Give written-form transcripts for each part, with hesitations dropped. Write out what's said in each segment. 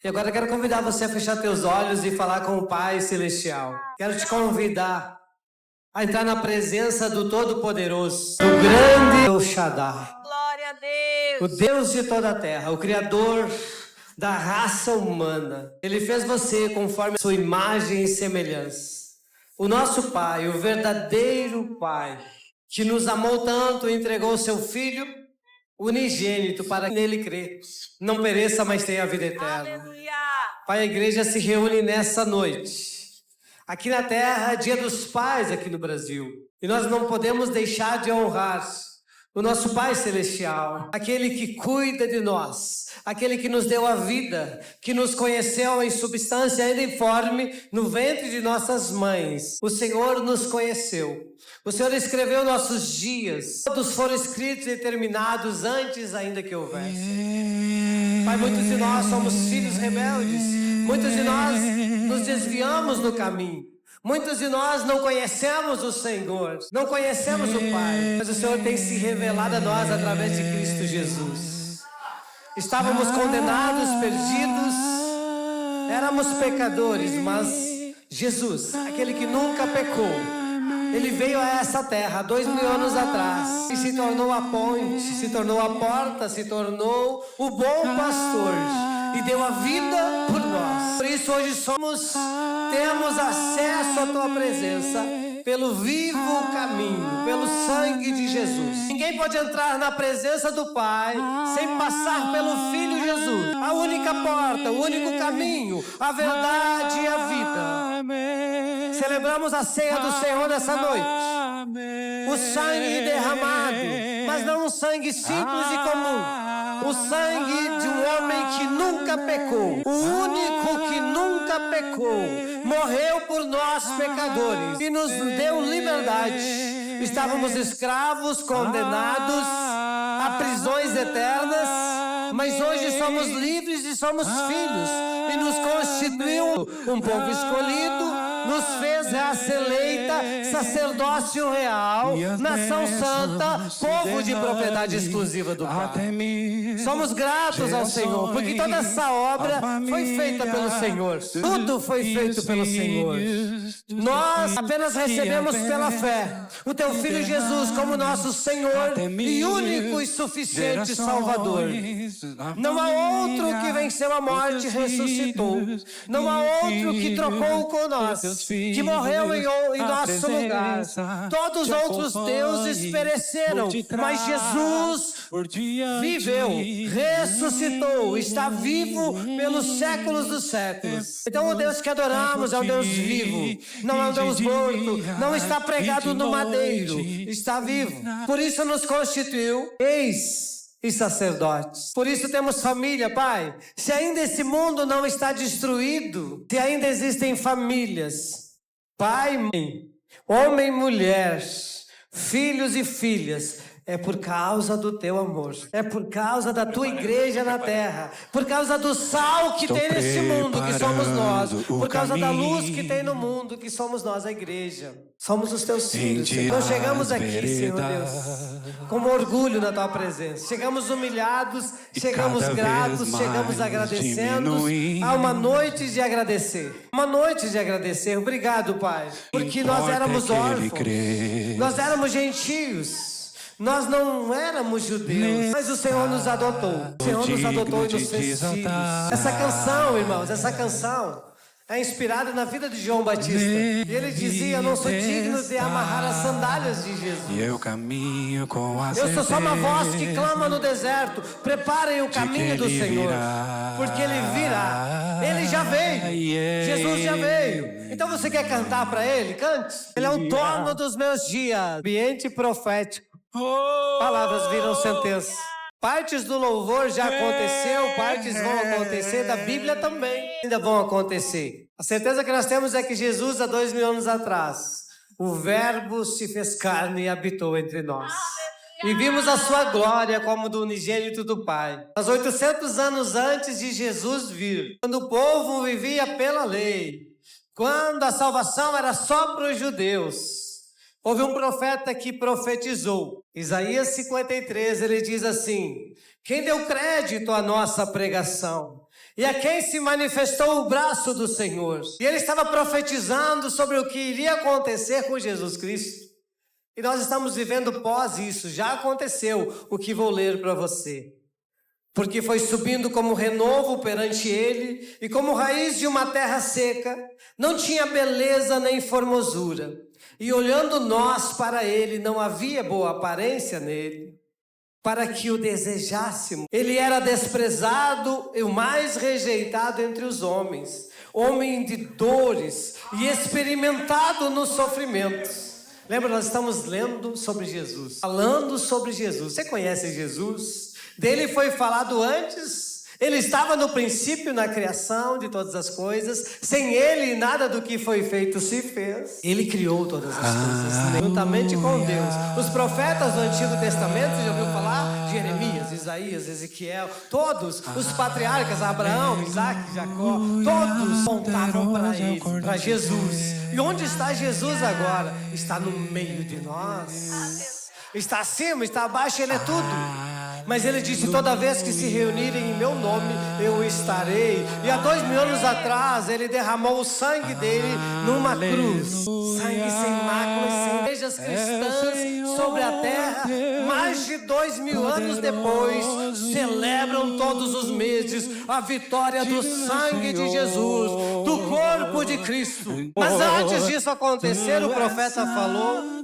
E agora eu quero convidar você a fechar teus olhos e falar com o Pai Celestial. Quero te convidar a entrar na presença do Todo-Poderoso, do grande El Shaddai. Glória a Deus. O Deus de toda a terra, o Criador da raça humana. Ele fez você conforme a sua imagem e semelhança. O nosso Pai, o verdadeiro Pai, que nos amou tanto e entregou o seu Filho unigênito para que nele crê, não pereça, mas tenha a vida eterna. Aleluia. Pai, a igreja se reúne nessa noite. Aqui na terra, Dia dos Pais aqui no Brasil. E nós não podemos deixar de honrar o nosso Pai Celestial, aquele que cuida de nós, aquele que nos deu a vida, que nos conheceu em substância ainda informe no ventre de nossas mães. O Senhor nos conheceu. O Senhor escreveu nossos dias. Todos foram escritos e determinados antes ainda que houvesse. Pai, muitos de nós somos filhos rebeldes. Muitos de nós nos desviamos do caminho. Muitos de nós não conhecemos o Senhor, não conhecemos o Pai, mas o Senhor tem se revelado a nós através de Cristo Jesus. Estávamos condenados, perdidos, éramos pecadores, mas Jesus, aquele que nunca pecou, Ele veio a essa terra 2000 anos atrás e se tornou a ponte, se tornou a porta, se tornou o bom pastor e deu a vida por nós. Por isso hoje temos acesso à tua presença pelo vivo caminho, pelo sangue de Jesus. Ninguém pode entrar na presença do Pai sem passar pelo Filho Jesus. A única porta, o único caminho, a verdade e a vida. Celebramos a ceia do Senhor nessa noite. O sangue derramado, mas não um sangue simples e comum. O sangue de um homem que nunca pecou. O único que nunca pecou. Morreu por nós pecadores e nos deu liberdade. Estávamos escravos, condenados a prisões eternas, mas hoje somos livres e somos filhos. E nos constituiu um povo escolhido, nos fez raça eleita, sacerdócio real, nação santa, povo de propriedade exclusiva do Pai. Somos gratos ao Senhor, porque toda essa obra foi feita pelo Senhor. Tudo foi feito pelo Senhor. Nós apenas recebemos pela fé o Teu Filho Jesus como nosso Senhor e único e suficiente Salvador. Não há outro que venceu a morte e ressuscitou. Não há outro que trocou com nós, que morreu em nosso lugar. Todos os outros deuses pereceram, mas Jesus viveu, ressuscitou, está vivo pelos séculos dos séculos. Então o Deus que adoramos é um Deus vivo, não é um Deus morto, não está pregado no madeiro, está vivo. Por isso nos constituiu reis e sacerdotes. Por isso temos família, Pai. Se ainda esse mundo não está destruído, se ainda existem famílias, pai, mãe, homem e mulher, filhos e filhas, é por causa do Teu amor, é por causa da Tua igreja na terra, por causa do sal que tem nesse mundo, que somos nós, por causa da luz que tem no mundo, que somos nós, a igreja. Somos os Teus filhos, Senhor. Então chegamos aqui, Senhor Deus, com orgulho na Tua presença. Chegamos humilhados, chegamos gratos, chegamos agradecendo. Há uma noite de agradecer. Uma noite de agradecer. Obrigado, Pai, porque nós éramos órfãos, nós éramos gentios. Nós não éramos judeus, mas o Senhor nos adotou. O Senhor nos adotou e nos fez filhos. Essa canção, irmãos, essa canção é inspirada na vida de João Batista. E ele dizia: eu não sou digno de amarrar as sandálias de Jesus. E eu caminho com a Eu sou só uma voz que clama no deserto. Preparem o caminho do Senhor, porque Ele virá. Ele já veio. Jesus já veio. Então você quer cantar para Ele? Cante. Ele é o dono dos meus dias. Ambiente profético. Palavras viram sentença. Partes do louvor já aconteceu, partes vão acontecer, da Bíblia também ainda vão acontecer. A certeza que nós temos é que Jesus, há 2000 anos atrás, o Verbo se fez carne e habitou entre nós. E vimos a sua glória como do unigênito do Pai. Mas 800 anos antes de Jesus vir, quando o povo vivia pela lei, quando a salvação era só para os judeus, houve um profeta que profetizou. Isaías 53, ele diz assim: quem deu crédito à nossa pregação? e a quem se manifestou o braço do Senhor. E ele estava profetizando sobre o que iria acontecer com Jesus Cristo. E nós estamos vivendo pós isso, já aconteceu o que vou ler para você. Porque foi subindo como renovo perante ele, e como raiz de uma terra seca, não tinha beleza nem formosura. E olhando nós para ele, não havia boa aparência nele, para que o desejássemos. Ele era desprezado e o mais rejeitado entre os homens, homem de dores e experimentado nos sofrimentos. Lembra, nós estamos lendo sobre Jesus, falando sobre Jesus. Você conhece Jesus? Dele foi falado antes. Ele estava no princípio, na criação de todas as coisas. Sem ele, nada do que foi feito se fez. Ele criou todas as coisas, juntamente com Deus. Os profetas do Antigo Testamento, você já ouviu falar? Jeremias, Isaías, Ezequiel, todos os patriarcas, Abraão, Isaac, Jacó, todos contavam para ele, para Jesus. E onde está Jesus agora? Está no meio de nós. Está acima, está abaixo, ele é tudo. Mas ele disse, toda vez que se reunirem em meu nome, eu estarei. E há 2000 anos atrás, ele derramou o sangue dele numa cruz. Sangue sem máculas, sem igrejas cristãs sobre a terra. Mais de 2000 anos depois, celebram todos os meses a vitória do sangue de Jesus, do corpo de Cristo. Mas antes disso acontecer, o profeta falou...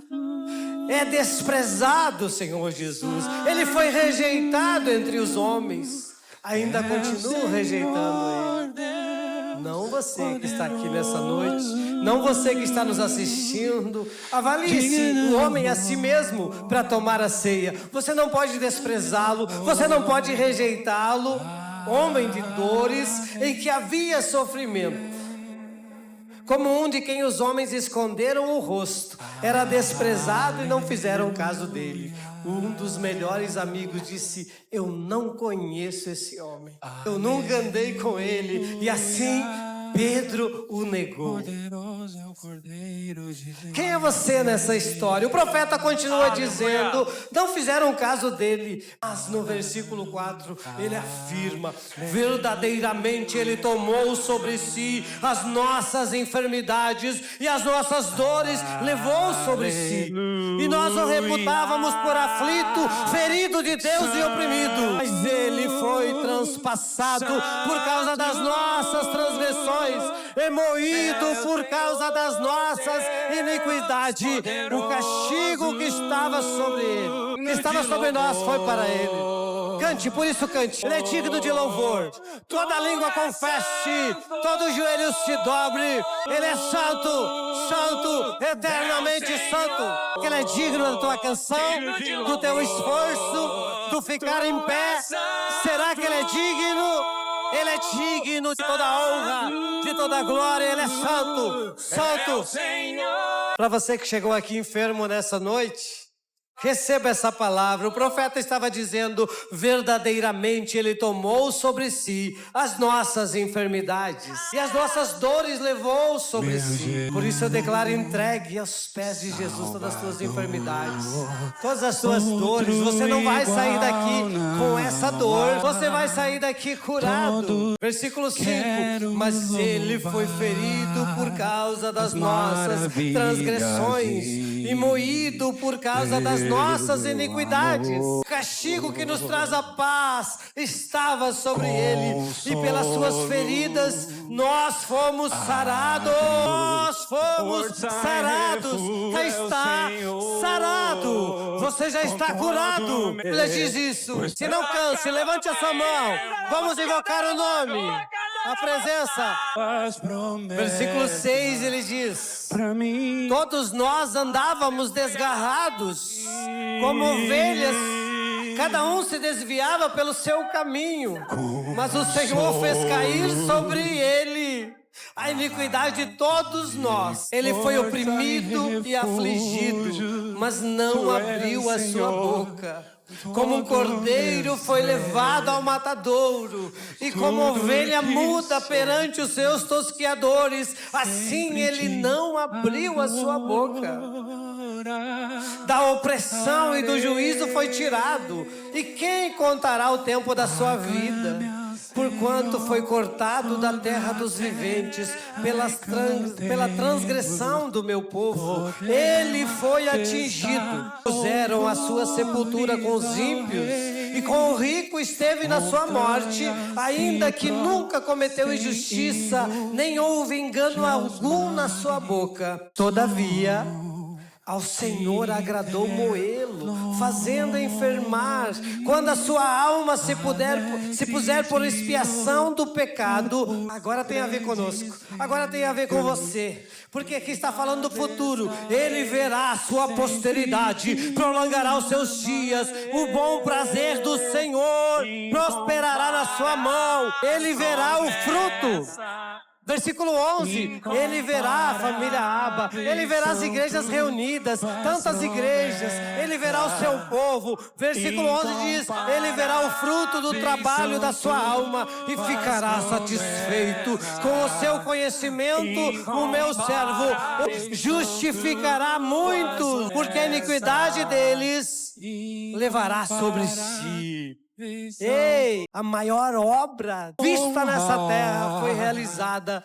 É desprezado o Senhor Jesus. Ele foi rejeitado entre os homens. Ainda continuam rejeitando ele. Não você que está aqui nessa noite, não você que está nos assistindo. Avalie-se o homem a si mesmo para tomar a ceia. Você não pode desprezá-lo, você não pode rejeitá-lo. Homem de dores, em que havia sofrimento. Como um de quem os homens esconderam o rosto. Era desprezado e não fizeram caso dele. Um dos melhores amigos disse, eu não conheço esse homem. Eu nunca andei com ele. E assim Pedro o negou. Quem é você nessa história? O profeta continua dizendo, não fizeram caso dele. Mas no versículo 4, ele afirma, verdadeiramente ele tomou sobre si as nossas enfermidades e as nossas dores levou sobre si. E nós o reputávamos por aflito, ferido de Deus e oprimido. Mas ele foi transpassado por causa das nossas transgressões, e moído por causa das nossas iniquidades. O castigo que estava sobre ele, que estava sobre nós, foi para ele. Cante, por isso cante. Ele é digno de louvor. Toda língua confesse, todo joelho se dobre. Ele é santo, santo, eternamente santo. Ele é digno da tua canção, do teu esforço, do ficar em pé. Será que ele é digno? Ele é digno de toda honra, de toda glória. Ele é santo, santo. Para você que chegou aqui enfermo nessa noite, receba essa palavra. O profeta estava dizendo, verdadeiramente ele tomou sobre si as nossas enfermidades e as nossas dores levou sobre si. Por isso eu declaro, entregue aos pés de Jesus todas as tuas enfermidades, todas as tuas dores. Você não vai sair daqui com essa dor, você vai sair daqui curado. Versículo 5, mas ele foi ferido por causa das nossas transgressões e moído por causa das nossas iniquidades. O castigo que nos traz a paz estava sobre ele, e pelas suas feridas nós fomos sarados. Nós fomos sarados. Já está sarado. Você já está curado. Ele diz isso. Se não canse, levante a sua mão. Vamos invocar o nome, a presença. Versículo 6, ele diz, todos nós andávamos desgarrados como ovelhas, cada um se desviava pelo seu caminho, mas o Senhor fez cair sobre ele a iniquidade de todos nós. Ele foi oprimido e afligido, mas não abriu a sua boca. Como um cordeiro foi levado ao matadouro, e como ovelha muda perante os seus tosqueadores, assim ele não abriu a sua boca. Da opressão e do juízo foi tirado, e quem contará o tempo da sua vida? porquanto foi cortado da terra dos viventes, pela transgressão do meu povo, ele foi atingido. Puseram a sua sepultura com os ímpios, e com o rico esteve na sua morte, ainda que nunca cometeu injustiça, nem houve engano algum na sua boca. Todavia, ao Senhor agradou moê-lo, fazendo enfermar. Quando a sua alma se puser por expiação do pecado, agora tem a ver conosco, agora tem a ver com você, porque aqui está falando do futuro. Ele verá a sua posteridade, prolongará os seus dias, o bom prazer do Senhor prosperará na sua mão, ele verá o fruto. Versículo 11, ele verá a família Abba, ele verá as igrejas reunidas, tantas igrejas, ele verá o seu povo. Versículo 11 diz, ele verá o fruto do trabalho da sua alma e ficará satisfeito. Com o seu conhecimento, o meu servo justificará muitos, porque a iniquidade deles levará sobre si. Ei, a maior obra vista nessa terra foi realizada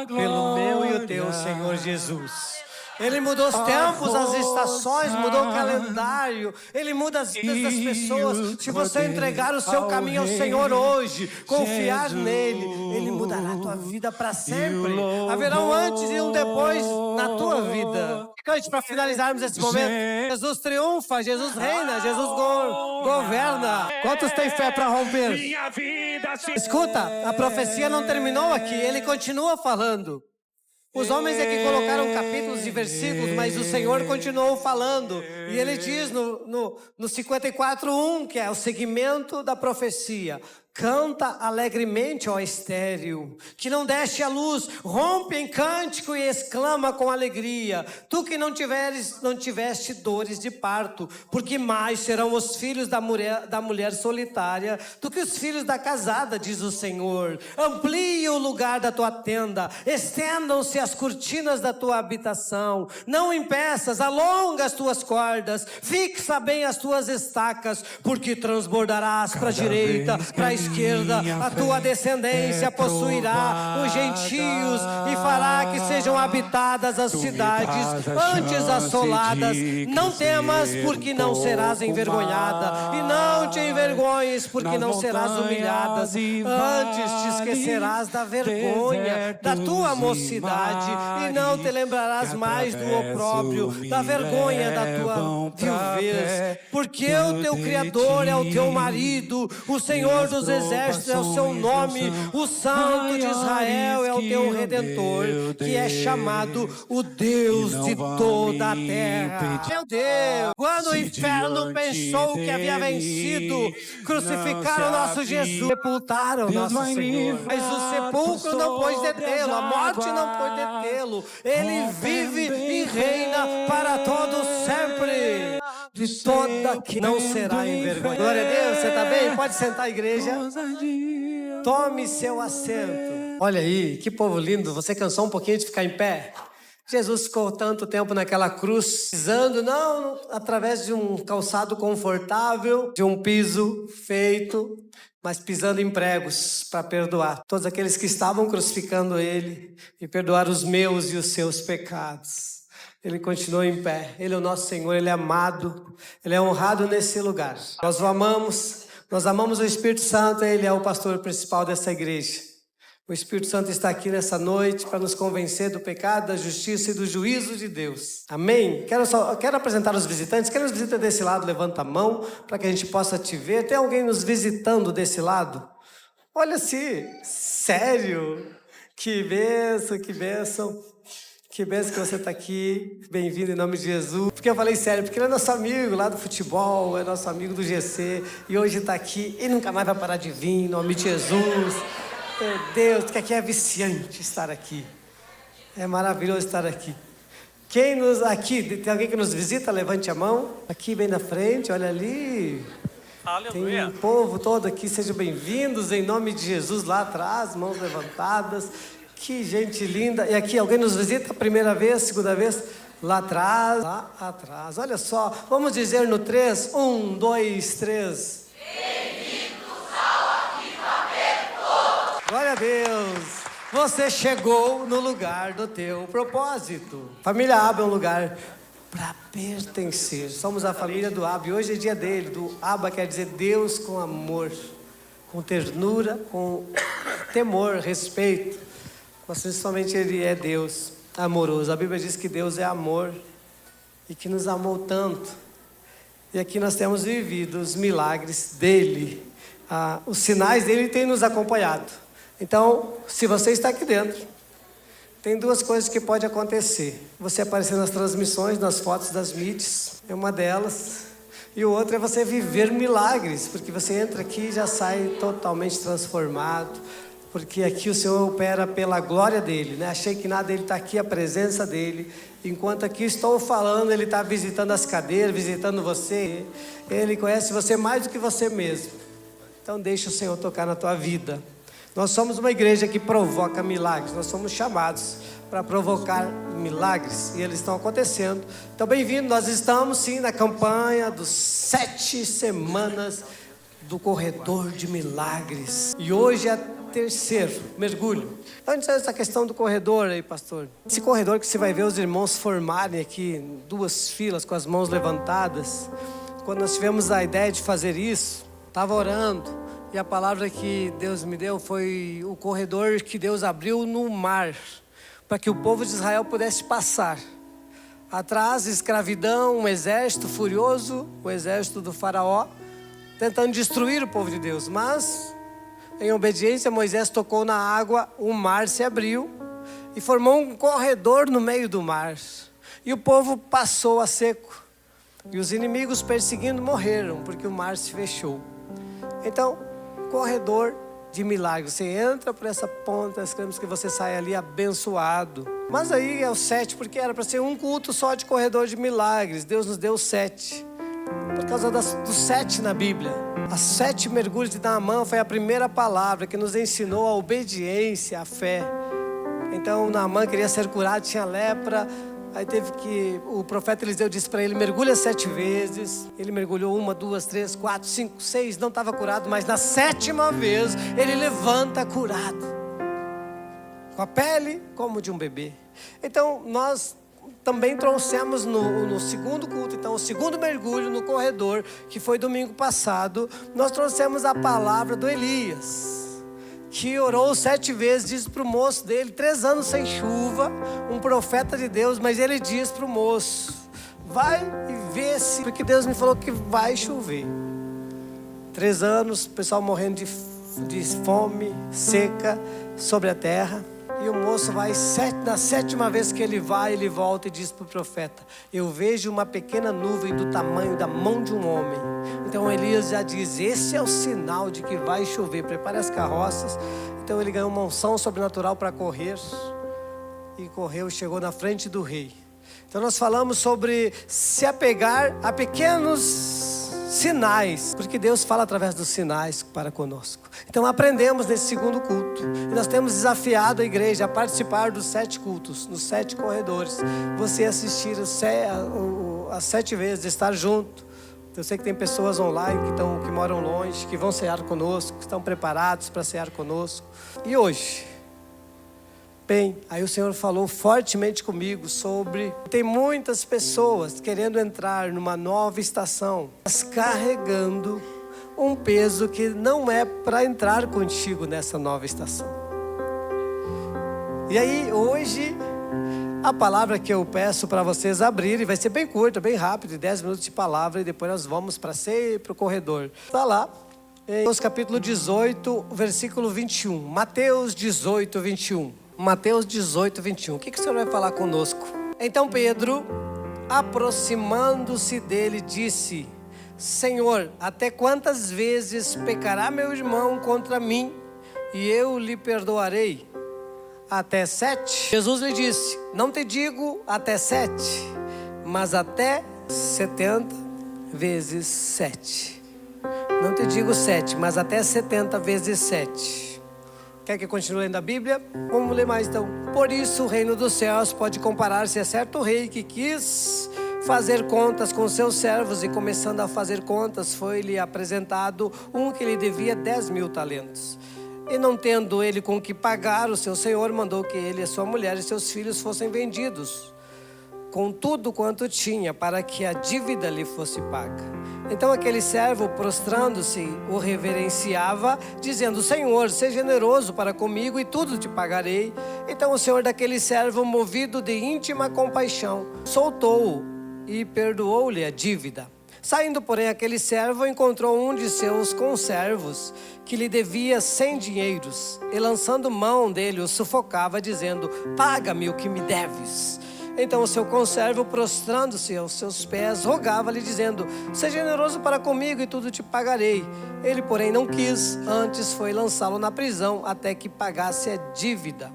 pelo meu e o teu Senhor Jesus. Ele mudou os tempos, as estações, mudou o calendário. Ele muda as vidas das pessoas. Se você entregar o seu caminho ao Senhor hoje, confiar nele, ele mudará a tua vida para sempre. Haverá um antes e um depois na tua vida. Cante para finalizarmos esse momento. Jesus triunfa, Jesus reina, Jesus governa. Quantos têm fé para romper? Escuta, a profecia não terminou aqui, ele continua falando. Os homens é que colocaram capítulos e versículos, mas o Senhor continuou falando. E ele diz no 54:1, que é o segmento da profecia: canta alegremente, ó estéril, que não deste a luz, rompe em cântico e exclama com alegria, tu que não tiveste dores de parto, porque mais serão os filhos da mulher solitária do que os filhos da casada, diz o Senhor. Amplie o lugar da tua tenda, estendam-se as cortinas da tua habitação, não impeças, alonga as tuas cordas, fixa bem as tuas estacas, porque transbordarás para a direita, para a esquerda, a tua descendência possuirá os gentios e fará que sejam habitadas as cidades antes assoladas. Não temas, porque não serás envergonhada, e não te envergonhes, porque não serás humilhada. Antes te esquecerás da vergonha da tua mocidade e não te lembrarás mais do opróbrio, da vergonha da tua viuvez, porque o teu Criador é o teu marido, o Senhor dos exércitos é o seu nome, o Santo de Israel é o teu Redentor, que é chamado o Deus de toda a terra. Meu Deus, quando o inferno pensou que havia vencido, crucificaram nosso Jesus, sepultaram nosso Senhor, mas o sepulcro não pôde detê-lo, a morte não pôde detê-lo. Ele vive e reina para todo sempre, de toda que não será envergonhada. Glória a Deus, você está bem? Pode sentar, igreja. Tome seu assento. Olha aí, que povo lindo. Você cansou um pouquinho de ficar em pé? Jesus ficou tanto tempo naquela cruz, pisando, não através de um calçado confortável, de um piso feito, mas pisando em pregos para perdoar todos aqueles que estavam crucificando ele e perdoar os meus e os seus pecados. Ele continuou em pé. Ele é o nosso Senhor, ele é amado, ele é honrado nesse lugar. Nós o amamos, nós amamos o Espírito Santo, ele é o pastor principal dessa igreja. O Espírito Santo está aqui nessa noite para nos convencer do pecado, da justiça e do juízo de Deus. Amém? Quero apresentar os visitantes. Quem nos visita desse lado, levanta a mão para que a gente possa te ver. Tem alguém nos visitando desse lado? Olha assim, sério? Que bênção, que bênção. Que bênção que você está aqui, bem-vindo em nome de Jesus. Porque eu falei sério, porque ele é nosso amigo lá do futebol, é nosso amigo do GC, e hoje está aqui e nunca mais vai parar de vir, em nome de Jesus. Meu Deus, que aqui é viciante estar aqui. É maravilhoso estar aqui. Aqui, tem alguém que nos visita? Levante a mão. Aqui bem na frente, olha ali. Aleluia. Tem um povo todo aqui, sejam bem-vindos em nome de Jesus lá atrás, mãos levantadas. Que gente linda. E aqui, alguém nos visita a primeira vez, segunda vez? Lá atrás. Olha só, vamos dizer no 3. 1, 2, 3. Bem-vindos ao avivamento. a Deus! Você chegou no lugar do teu propósito. Família Abba é um lugar para pertencer. Somos a família do Abba e hoje é dia dele. Do Abba quer dizer Deus com amor, com ternura, com temor, respeito. Mas principalmente Ele é Deus amoroso. A Bíblia diz que Deus é amor e que nos amou tanto. E aqui nós temos vivido os milagres dEle. Os sinais dEle têm nos acompanhado. Então, se você está aqui dentro, tem duas coisas que pode acontecer. Você aparecer nas transmissões, nas fotos das mídias, é uma delas. E o outro é você viver milagres, porque você entra aqui e já sai totalmente transformado. Porque aqui o Senhor opera pela glória dEle, né? Achei que nada, Ele está aqui, a presença dEle. Enquanto aqui estou falando, Ele está visitando as cadeiras, visitando você. Ele conhece você mais do que você mesmo. Então deixa o Senhor tocar na tua vida. Nós somos uma igreja que provoca milagres. Nós somos chamados para provocar milagres. E eles estão acontecendo. Então bem-vindo, nós estamos sim na campanha dos 7 semanas do corredor de milagres. E hoje é terceiro mergulho. Antes dessa questão do corredor aí, pastor. Esse corredor que você vai ver os irmãos formarem aqui em 2 filas com as mãos levantadas. Quando nós tivemos a ideia de fazer isso, estava orando. E a palavra que Deus me deu foi o corredor que Deus abriu no mar, para que o povo de Israel pudesse passar. Atrás, escravidão, um exército furioso, o exército do faraó, tentando destruir o povo de Deus. Mas, em obediência, Moisés tocou na água, o mar se abriu e formou um corredor no meio do mar. E o povo passou a seco. E os inimigos perseguindo morreram, porque o mar se fechou. Então, corredor de milagres. Você entra por essa ponta, nós queremos que você saia ali abençoado. Mas aí é o 7, porque era para ser um culto só de corredor de milagres. Deus nos deu 7. Por causa do 7 na Bíblia. As 7 mergulhos de Naamã foi a primeira palavra que nos ensinou a obediência, a fé. Então Naamã queria ser curado, tinha lepra. Aí o profeta Eliseu disse para ele, mergulha 7 vezes. Ele mergulhou 1, 2, 3, 4, 5, 6, não estava curado. Mas na 7ª vez, ele levanta curado. Com a pele como de um bebê. Então nós também trouxemos no segundo culto, então o segundo mergulho no corredor, que foi domingo passado. Nós trouxemos a palavra do Elias, que orou 7 vezes, disse para o moço dele, 3 anos sem chuva, um profeta de Deus, mas ele diz para o moço, vai e vê se, porque Deus me falou que vai chover. 3 anos, o pessoal morrendo de fome, seca, sobre a terra. E o moço vai, na 7ª vez que ele vai, ele volta e diz para o profeta, eu vejo uma pequena nuvem do tamanho da mão de um homem. Então Elias já diz, esse é o sinal de que vai chover, prepare as carroças. Então ele ganhou uma unção sobrenatural para correr. E correu, chegou na frente do rei. Então nós falamos sobre se apegar a pequenos sinais, porque Deus fala através dos sinais para conosco. Então aprendemos nesse segundo culto, e nós temos desafiado a igreja a participar dos 7 cultos, nos 7 corredores. Você assistir as 7 vezes, estar junto. Eu sei que tem pessoas online que moram longe, que vão cear conosco, que estão preparados para cear conosco. E hoje, bem, aí o Senhor falou fortemente comigo sobre... Tem muitas pessoas querendo entrar numa nova estação, mas carregando um peso que não é para entrar contigo nessa nova estação. E aí, hoje, a palavra que eu peço para vocês abrirem, vai ser bem curta, bem rápido, 10 minutos de palavra, e depois nós vamos para o corredor. Está lá, em Mateus capítulo 18, versículo 21. Mateus 18, 21. Mateus 18, 21. O que o Senhor vai falar conosco? Então Pedro, aproximando-se dele, disse, Senhor, até quantas vezes pecará meu irmão contra mim e eu lhe perdoarei? Até 7? Jesus lhe disse, não te digo até 7, mas até 70 vezes 7. Não te digo 7, mas até 70 vezes 7. Quer que eu continue lendo a Bíblia? Vamos ler mais então. Por isso o reino dos céus pode comparar-se a certo rei que quis fazer contas com seus servos, e começando a fazer contas, foi-lhe apresentado um que lhe devia 10.000 talentos. E não tendo ele com que pagar, o seu senhor mandou que ele, a sua mulher e seus filhos fossem vendidos, com tudo quanto tinha, para que a dívida lhe fosse paga. Então aquele servo, prostrando-se, o reverenciava, dizendo: Senhor, seja generoso para comigo e tudo te pagarei. Então o senhor daquele servo, movido de íntima compaixão, soltou-o e perdoou-lhe a dívida. Saindo, porém, aquele servo encontrou um de seus conservos que lhe devia 100 dinheiros, e lançando mão dele o sufocava, dizendo: paga-me o que me deves. Então o seu conservo, prostrando-se aos seus pés, rogava-lhe, dizendo: seja generoso para comigo e tudo te pagarei. Ele, porém, não quis, antes foi lançá-lo na prisão até que pagasse a dívida.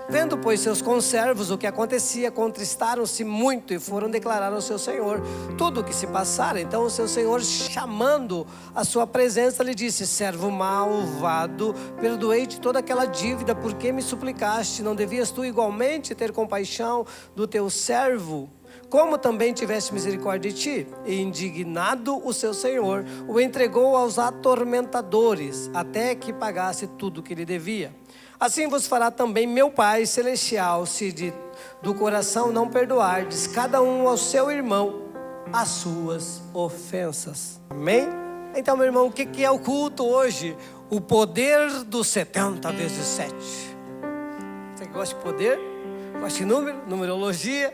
Vendo, pois, seus conservos o que acontecia, contristaram-se muito e foram declarar ao seu senhor tudo o que se passara. Então o seu senhor, chamando a sua presença, lhe disse: servo malvado, perdoei-te toda aquela dívida, porque me suplicaste. Não devias tu igualmente ter compaixão do teu servo, como também tiveste misericórdia de ti? E indignado o seu senhor, o entregou aos atormentadores, até que pagasse tudo o que lhe devia. Assim vos fará também meu Pai Celestial, se do coração não perdoardes, cada um ao seu irmão, as suas ofensas. Amém? Então, meu irmão, o que é o culto hoje? O poder dos 70 vezes 7. Você gosta de poder? Gosta de número? Numerologia?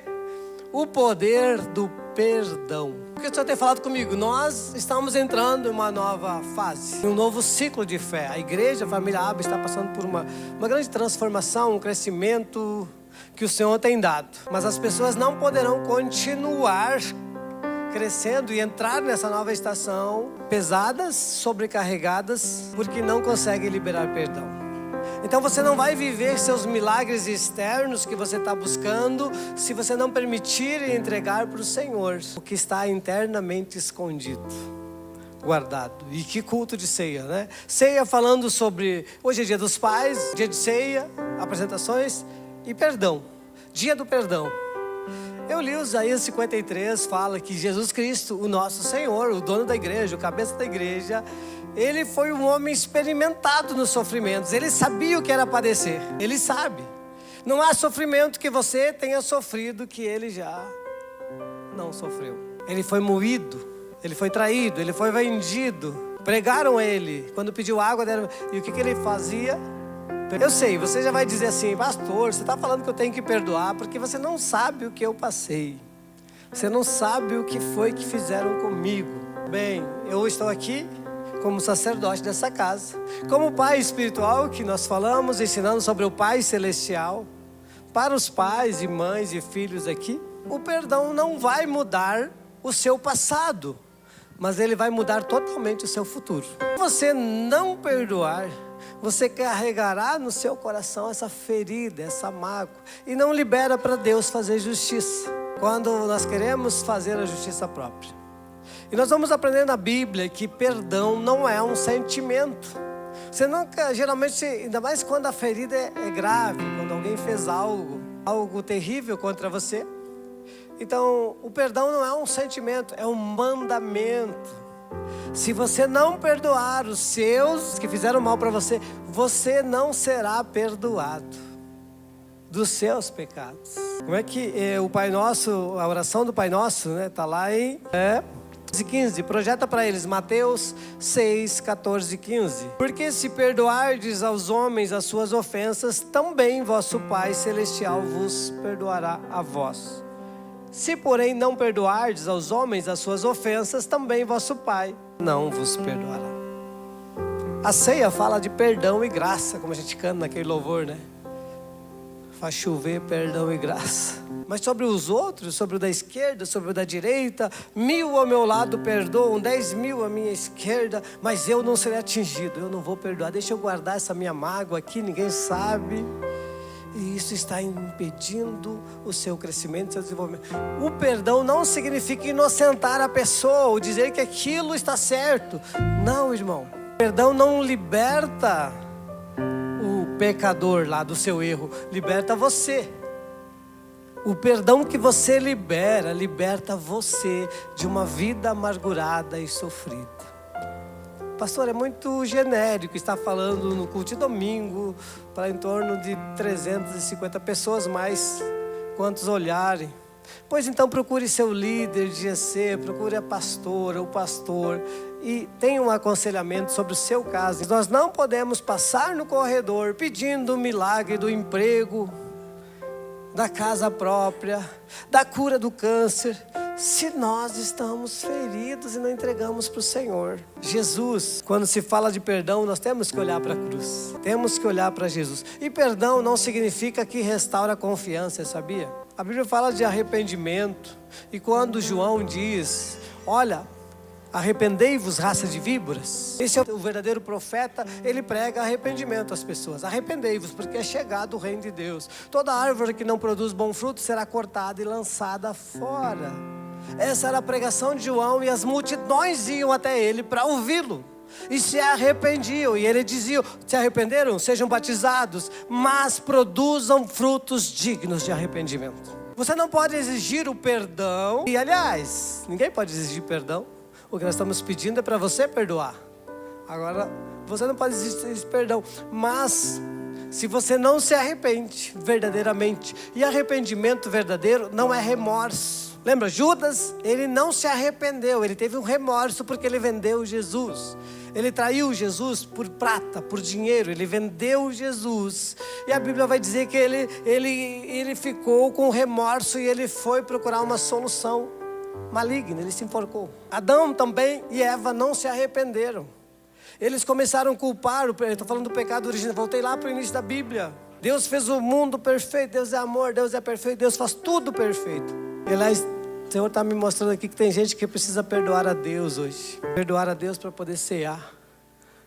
O poder do perdão. Porque o Senhor tem falado comigo, nós estamos entrando em uma nova fase, um novo ciclo de fé. A igreja, a família Abba está passando por uma grande transformação, um crescimento que o Senhor tem dado. Mas as pessoas não poderão continuar crescendo e entrar nessa nova estação pesadas, sobrecarregadas, porque não conseguem liberar perdão. Então você não vai viver seus milagres externos que você está buscando se você não permitir e entregar para o Senhor o que está internamente escondido, guardado. E que culto de ceia, né? Ceia falando sobre, hoje é dia dos pais, dia de ceia, apresentações e perdão, dia do perdão. Eu li Isaías 53, fala que Jesus Cristo, o nosso Senhor, o dono da igreja, o cabeça da igreja, ele foi um homem experimentado nos sofrimentos. Ele sabia o que era padecer. Ele sabe. Não há sofrimento que você tenha sofrido que ele já não sofreu. Ele foi moído, ele foi traído, ele foi vendido. Pregaram ele. Quando pediu água, deram... E o que ele fazia? Eu sei, você já vai dizer assim: pastor, você está falando que eu tenho que perdoar porque você não sabe o que eu passei. Você não sabe o que foi que fizeram comigo. Bem, eu estou aqui como sacerdote dessa casa, como pai espiritual que nós falamos, ensinando sobre o Pai Celestial, para os pais e mães e filhos aqui. O perdão não vai mudar o seu passado, mas ele vai mudar totalmente o seu futuro. Se você não perdoar, você carregará no seu coração essa ferida, essa mágoa, e não libera para Deus fazer justiça, quando nós queremos fazer a justiça própria. E nós vamos aprender na Bíblia que perdão não é um sentimento. Você nunca, geralmente, ainda mais quando a ferida é grave, quando alguém fez algo terrível contra você. Então, o perdão não é um sentimento, é um mandamento. Se você não perdoar os seus que fizeram mal para você, você não será perdoado dos seus pecados. Como é que o Pai Nosso, a oração do Pai Nosso, né, está lá em 15, projeta para eles Mateus 6, 14 e 15. Porque se perdoardes aos homens as suas ofensas, também vosso Pai Celestial vos perdoará a vós. Se porém não perdoardes aos homens as suas ofensas, também vosso Pai não vos perdoará. A ceia fala de perdão e graça, como a gente canta naquele louvor, né? Faz chover perdão e graça. Mas sobre os outros, sobre o da esquerda, sobre o da direita, 1000 ao meu lado perdoam, 10.000 à minha esquerda, mas eu não serei atingido, eu não vou perdoar. Deixa eu guardar essa minha mágoa aqui, ninguém sabe. E isso está impedindo o seu crescimento, o seu desenvolvimento. O perdão não significa inocentar a pessoa, ou dizer que aquilo está certo. Não, irmão. O perdão não liberta o pecador lá do seu erro, liberta você. O perdão que você libera, liberta você de uma vida amargurada e sofrida. Pastor, é muito genérico, está falando no culto de domingo para em torno de 350 pessoas, mais quantos olharem. Pois então procure seu líder de GC, procure a pastora, o pastor e tenha um aconselhamento sobre o seu caso. Nós não podemos passar no corredor pedindo o milagre do emprego, da casa própria, da cura do câncer, se nós estamos feridos e não entregamos para o Senhor. Jesus, quando se fala de perdão, nós temos que olhar para a cruz, temos que olhar para Jesus. E perdão não significa que restaura a confiança, sabia? A Bíblia fala de arrependimento, e quando João diz, olha, arrependei-vos, raça de víboras. Esse é o verdadeiro profeta, ele prega arrependimento às pessoas. Arrependei-vos, porque é chegado o reino de Deus. Toda árvore que não produz bom fruto será cortada e lançada fora. Essa era a pregação de João, e as multidões iam até ele para ouvi-lo e se arrependiam, e ele dizia, se arrependeram? Sejam batizados, mas produzam frutos dignos de arrependimento. Você não pode exigir o perdão, e aliás, ninguém pode exigir perdão. O que nós estamos pedindo é para você perdoar. Agora, você não pode exigir perdão, mas se você não se arrepende verdadeiramente, e arrependimento verdadeiro não é remorso. Lembra, Judas, ele não se arrependeu, ele teve um remorso porque ele vendeu Jesus. Ele traiu Jesus por prata, por dinheiro, ele vendeu Jesus. E a Bíblia vai dizer que ele ficou com remorso e ele foi procurar uma solução maligna, ele se enforcou. Adão também e Eva não se arrependeram. Eles começaram a culpar, eu estou falando do pecado original, voltei lá para o início da Bíblia. Deus fez o mundo perfeito, Deus é amor, Deus é perfeito, Deus faz tudo perfeito. E aliás, o Senhor está me mostrando aqui que tem gente que precisa perdoar a Deus hoje. Perdoar a Deus para poder cear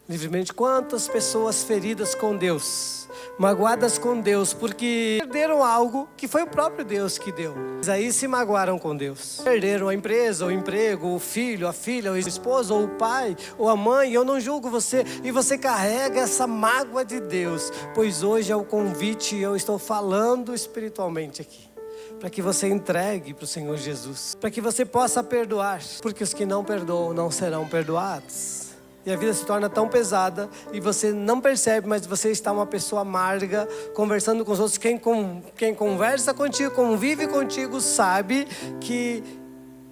livremente. Quantas pessoas feridas com Deus, magoadas com Deus, porque perderam algo que foi o próprio Deus que deu. Mas aí se magoaram com Deus. Perderam a empresa, o emprego, o filho, a filha, o esposo, ou o pai, ou a mãe. Eu não julgo você. E você carrega essa mágoa de Deus. Pois hoje é o convite, e eu estou falando espiritualmente aqui, para que você entregue para o Senhor Jesus, para que você possa perdoar, porque os que não perdoam não serão perdoados. E a vida se torna tão pesada, e você não percebe, mas você está uma pessoa amarga, conversando com os outros. Quem conversa contigo, convive contigo, sabe que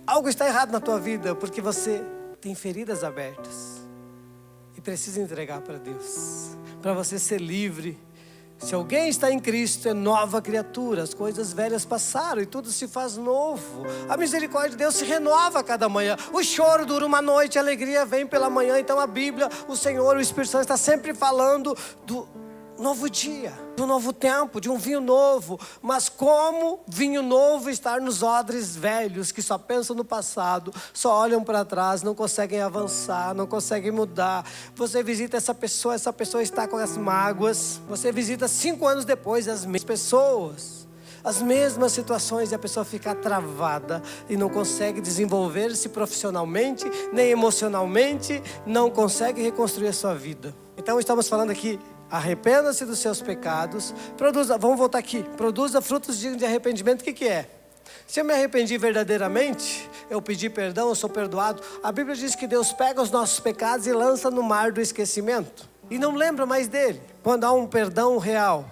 algo está errado na tua vida, porque você tem feridas abertas, e precisa entregar para Deus, para você ser livre. Se alguém está em Cristo, é nova criatura. As coisas velhas passaram e tudo se faz novo. A misericórdia de Deus se renova a cada manhã. O choro dura uma noite, a alegria vem pela manhã. Então a Bíblia, o Senhor, o Espírito Santo está sempre falando do novo dia, de um novo tempo, de um vinho novo. Mas como vinho novo estar nos odres velhos, que só pensam no passado, só olham para trás, não conseguem avançar, não conseguem mudar. Você visita essa pessoa está com as mágoas. Você visita 5 anos depois as mesmas pessoas, as mesmas situações, e a pessoa fica travada e não consegue desenvolver-se profissionalmente, nem emocionalmente, não consegue reconstruir a sua vida. Então estamos falando aqui, arrependa-se dos seus pecados, vamos voltar aqui, produza frutos dignos de arrependimento. O que é? Se eu me arrependi verdadeiramente, eu pedi perdão, eu sou perdoado. A Bíblia diz que Deus pega os nossos pecados e lança no mar do esquecimento, e não lembra mais dele. Quando há um perdão real,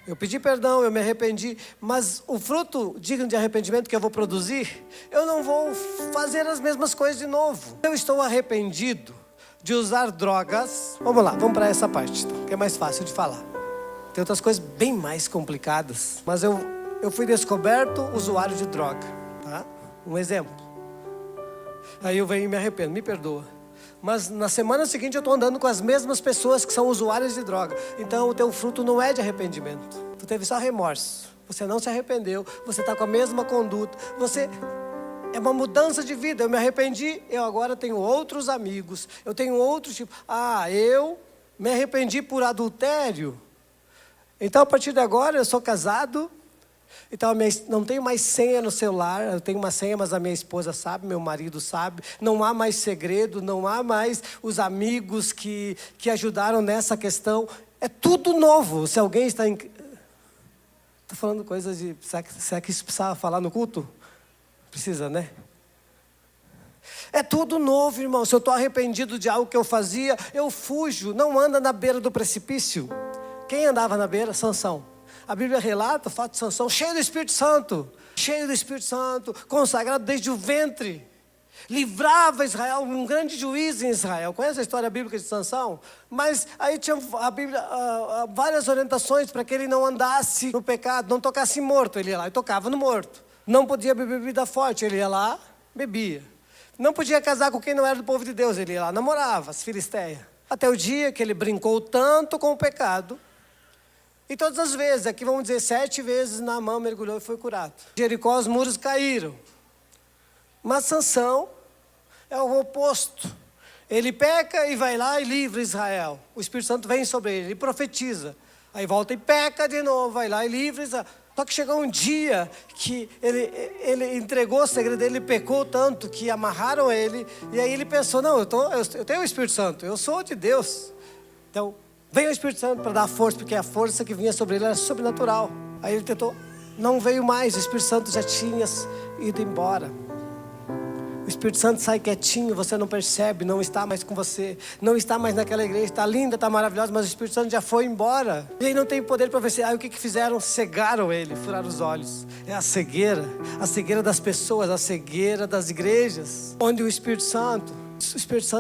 eu pedi perdão, eu me arrependi, mas o fruto digno de arrependimento que eu vou produzir, eu não vou fazer as mesmas coisas de novo. Eu estou arrependido de usar drogas. Vamos lá, vamos para essa parte então, que é mais fácil de falar. Tem outras coisas bem mais complicadas, mas eu fui descoberto usuário de droga, tá? Um exemplo. Aí eu venho e me arrependo, me perdoa. Mas na semana seguinte eu estou andando com as mesmas pessoas que são usuárias de droga. Então o teu fruto não é de arrependimento. Tu teve só remorso. Você não se arrependeu, você está com a mesma conduta. É uma mudança de vida. Eu me arrependi, eu agora tenho outros amigos. Eu tenho outro tipo. Eu me arrependi por adultério. Então a partir de agora eu sou casado. Então não tenho mais senha no celular. Eu tenho uma senha, mas a minha esposa sabe, meu marido sabe. Não há mais segredo, não há mais os amigos que ajudaram nessa questão. É tudo novo. Se alguém está em... Estou falando coisas de... Será que isso precisava falar no culto? Precisa, né? É tudo novo, irmão. Se eu estou arrependido de algo que eu fazia, eu fujo. Não anda na beira do precipício. Quem andava na beira? Sansão. A Bíblia relata o fato de Sansão cheio do Espírito Santo. Cheio do Espírito Santo, consagrado desde o ventre. Livrava Israel, um grande juiz em Israel. Conhece a história bíblica de Sansão? Mas aí tinha a Bíblia, várias orientações para que ele não andasse no pecado, não tocasse morto. Ele ia lá e tocava no morto. Não podia beber bebida forte, ele ia lá, bebia. Não podia casar com quem não era do povo de Deus, ele ia lá, namorava as filisteias. Até o dia que ele brincou tanto com o pecado. E todas as vezes, aqui vamos dizer 7 vezes, Naamã mergulhou e foi curado. Jericó, os muros caíram. Mas Sansão é o oposto. Ele peca e vai lá e livra Israel. O Espírito Santo vem sobre ele, ele profetiza. Aí volta e peca de novo, vai lá e livra Israel. Só que chegou um dia que ele entregou o segredo dele, ele pecou tanto que amarraram ele. E aí ele pensou, não, eu tenho o Espírito Santo, eu sou de Deus. Então, veio o Espírito Santo para dar força, porque a força que vinha sobre ele era sobrenatural. Aí ele tentou, não veio mais, o Espírito Santo já tinha ido embora. O Espírito Santo sai quietinho, você não percebe, não está mais com você, não está mais naquela igreja, está linda, está maravilhosa, mas o Espírito Santo já foi embora. E aí não tem poder para você. Aí o que fizeram? Cegaram ele, furaram os olhos. É a cegueira das pessoas, a cegueira das igrejas, onde o Espírito Santo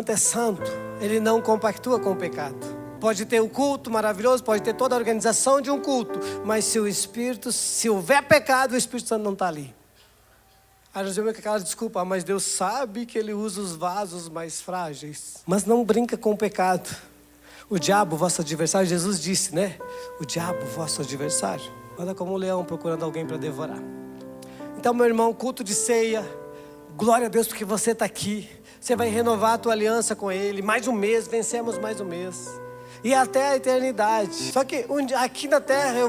é santo, ele não compactua com o pecado. Pode ter um culto maravilhoso, pode ter toda a organização de um culto, mas se houver pecado, o Espírito Santo não está ali. Aí nós vemos aquela desculpa, mas Deus sabe que Ele usa os vasos mais frágeis. Mas não brinca com o pecado. O diabo, vosso adversário, Jesus disse, né? O diabo, vosso adversário, anda como um leão procurando alguém para devorar. Então, meu irmão, culto de ceia, glória a Deus porque você está aqui. Você vai renovar a tua aliança com Ele. Mais um mês, vencemos mais um mês. E até a eternidade. Só que aqui na terra eu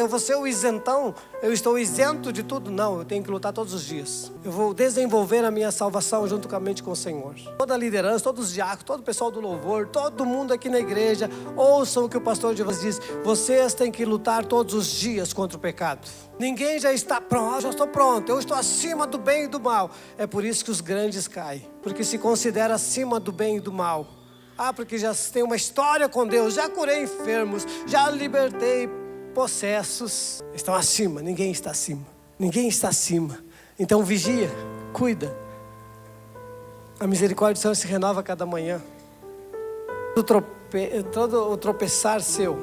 vou ser o isentão. Eu estou isento de tudo? Não, eu tenho que lutar todos os dias. Eu vou desenvolver a minha salvação juntamente com o Senhor. Toda a liderança, todos os diáconos, todo o pessoal do louvor, todo mundo aqui na igreja, ouçam o que o pastor de vocês diz. Vocês têm que lutar todos os dias contra o pecado. Ninguém já está pronto, já estou pronto, eu estou acima do bem e do mal. É por isso que os grandes caem. Porque se considera acima do bem e do mal. Porque já tem uma história com Deus, já curei enfermos, já libertei possessos. Estão acima, ninguém está acima. Ninguém está acima. Então vigia, cuida. A misericórdia do Senhor se renova a cada manhã. Todo o tropeçar seu,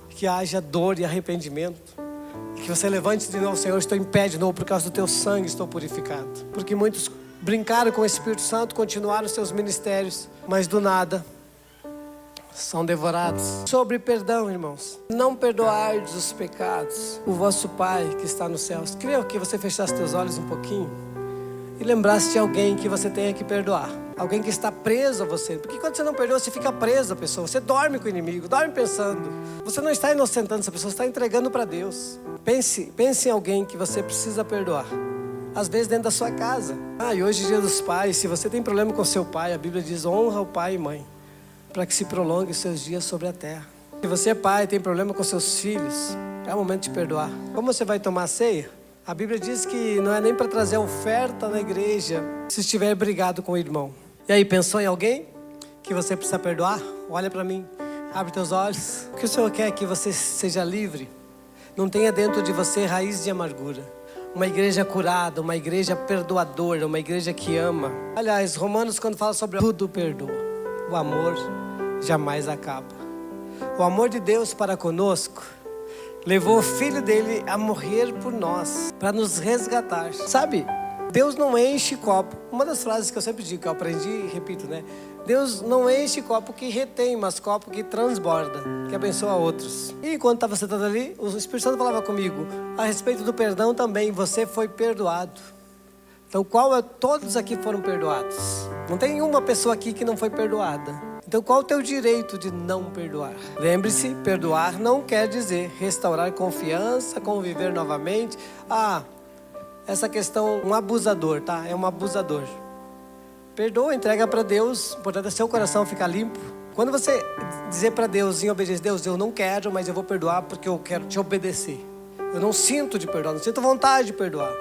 que haja dor e arrependimento. E que você levante de novo, Senhor, estou em pé de novo, por causa do teu sangue estou purificado. Porque muitos brincaram com o Espírito Santo, continuaram seus ministérios, mas do nada são devorados. Sobre perdão, irmãos, não perdoardes os pecados, o vosso Pai que está nos céus. Queria que você fechasse teus olhos um pouquinho e lembrasse de alguém que você tenha que perdoar, alguém que está preso a você. Porque quando você não perdoa, você fica preso a pessoa, você dorme com o inimigo, dorme pensando. Você não está inocentando essa pessoa, você está entregando para Deus. Pense em alguém que você precisa perdoar. Às vezes dentro da sua casa. E hoje é dia dos pais. Se você tem problema com seu pai, a Bíblia diz, honra o pai e mãe, para que se prolongue os seus dias sobre a terra. Se você é pai e tem problema com seus filhos, é o momento de perdoar. Como você vai tomar a ceia? A Bíblia diz que não é nem para trazer oferta na igreja, se estiver brigado com o irmão. E aí, pensou em alguém que você precisa perdoar? Olha para mim, abre teus olhos. O que o Senhor quer? Que você seja livre. Não tenha dentro de você raiz de amargura. Uma igreja curada, uma igreja perdoadora, uma igreja que ama. Aliás, Romanos, quando fala sobre tudo, perdoa. O amor jamais acaba. O amor de Deus para conosco levou o Filho dele a morrer por nós, para nos resgatar. Sabe, Deus não enche copo. Uma das frases que eu sempre digo, que eu aprendi e repito, né? Deus não enche copo que retém, mas copo que transborda, que abençoa outros. E enquanto estava sentado ali, o Espírito Santo falava comigo a respeito do perdão também. Você foi perdoado. Então todos aqui foram perdoados. Não tem uma pessoa aqui que não foi perdoada. Então qual o teu direito de não perdoar? Lembre-se, perdoar não quer dizer restaurar confiança, conviver novamente. Essa questão, um abusador, tá? É um abusador. Perdoa, entrega para Deus. O importante é seu coração ficar limpo. Quando você dizer para Deus, em obediência, Deus, eu não quero, mas eu vou perdoar porque eu quero te obedecer. Eu não sinto de perdoar, não sinto vontade de perdoar.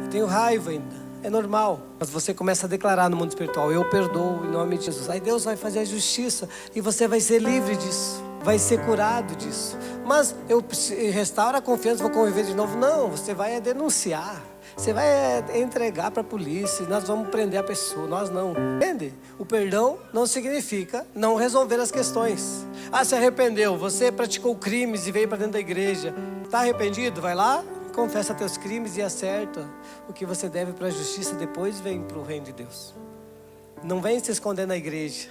Eu tenho raiva ainda. é normal. Mas você começa a declarar no mundo espiritual: eu perdoo em nome de Jesus. Aí Deus vai fazer a justiça e você vai ser livre disso, vai ser curado disso. Mas eu restauro a confiança, vou conviver de novo. Não, você vai denunciar. Você vai entregar para a polícia e nós vamos prender a pessoa. Nós não. Entende? O perdão não significa não resolver as questões. Se arrependeu, você praticou crimes e veio para dentro da igreja. Está arrependido? Vai lá, confessa teus crimes e acerta o que você deve para a justiça. Depois vem para o reino de Deus. Não vem se esconder na igreja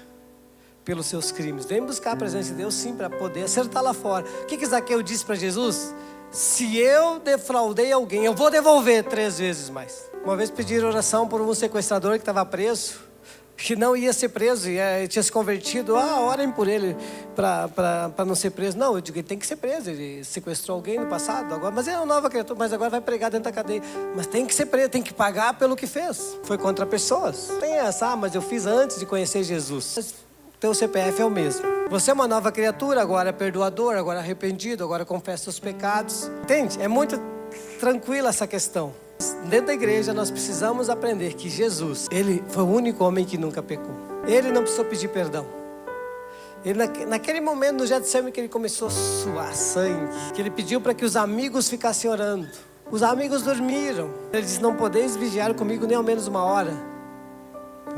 pelos seus crimes. Vem buscar a presença de Deus, sim, para poder acertar lá fora. O que Zaqueu disse para Jesus? Se eu defraudei alguém, eu vou devolver 3 vezes mais. Uma vez pediram oração por um sequestrador que estava preso, que não ia ser preso, e tinha se convertido. Orem por ele para não ser preso. Não, eu digo, ele tem que ser preso. Ele sequestrou alguém no passado, agora, mas ele é uma nova criatura, mas agora vai pregar dentro da cadeia. Mas tem que ser preso, tem que pagar pelo que fez. Foi contra pessoas. Tem essa, mas eu fiz antes de conhecer Jesus. Mas teu CPF é o mesmo. Você é uma nova criatura, agora é perdoador, agora é arrependido, agora confessa seus pecados. Entende? É muito tranquila essa questão. Dentro da igreja nós precisamos aprender que Jesus, ele foi o único homem que nunca pecou. Ele não precisou pedir perdão. Ele, naquele momento no Getsemane que ele começou a suar sangue, que ele pediu para que os amigos ficassem orando. Os amigos dormiram. Ele disse: não podeis vigiar comigo nem ao menos 1 hora.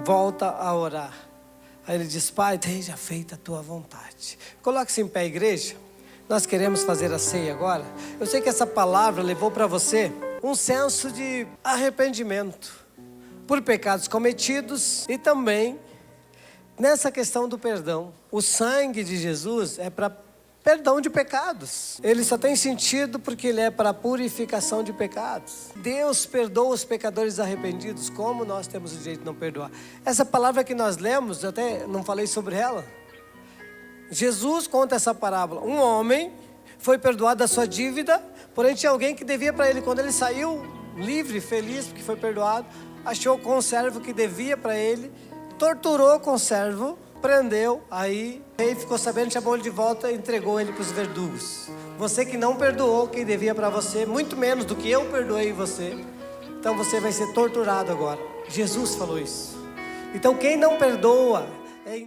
Volta a orar. Aí ele diz: Pai, seja feita a tua vontade. Coloque-se em pé, igreja. Nós queremos fazer a ceia agora. Eu sei que essa palavra levou para você um senso de arrependimento por pecados cometidos e também nessa questão do perdão. O sangue de Jesus é para perdão de pecados. Ele só tem sentido porque ele é para purificação de pecados. Deus perdoa os pecadores arrependidos. Como nós temos o direito de não perdoar? Essa palavra que nós lemos, eu até não falei sobre ela. Jesus conta essa parábola. Um homem foi perdoado da sua dívida, porém tinha alguém que devia para ele. Quando ele saiu livre, feliz, porque foi perdoado, achou o conservo que devia para ele, torturou o conservo, prendeu, aí o rei ficou sabendo, chamou ele de volta e entregou ele para os verdugos. Você que não perdoou quem devia para você, muito menos do que eu perdoei você, então você vai ser torturado agora. Jesus falou isso. Então quem não perdoa é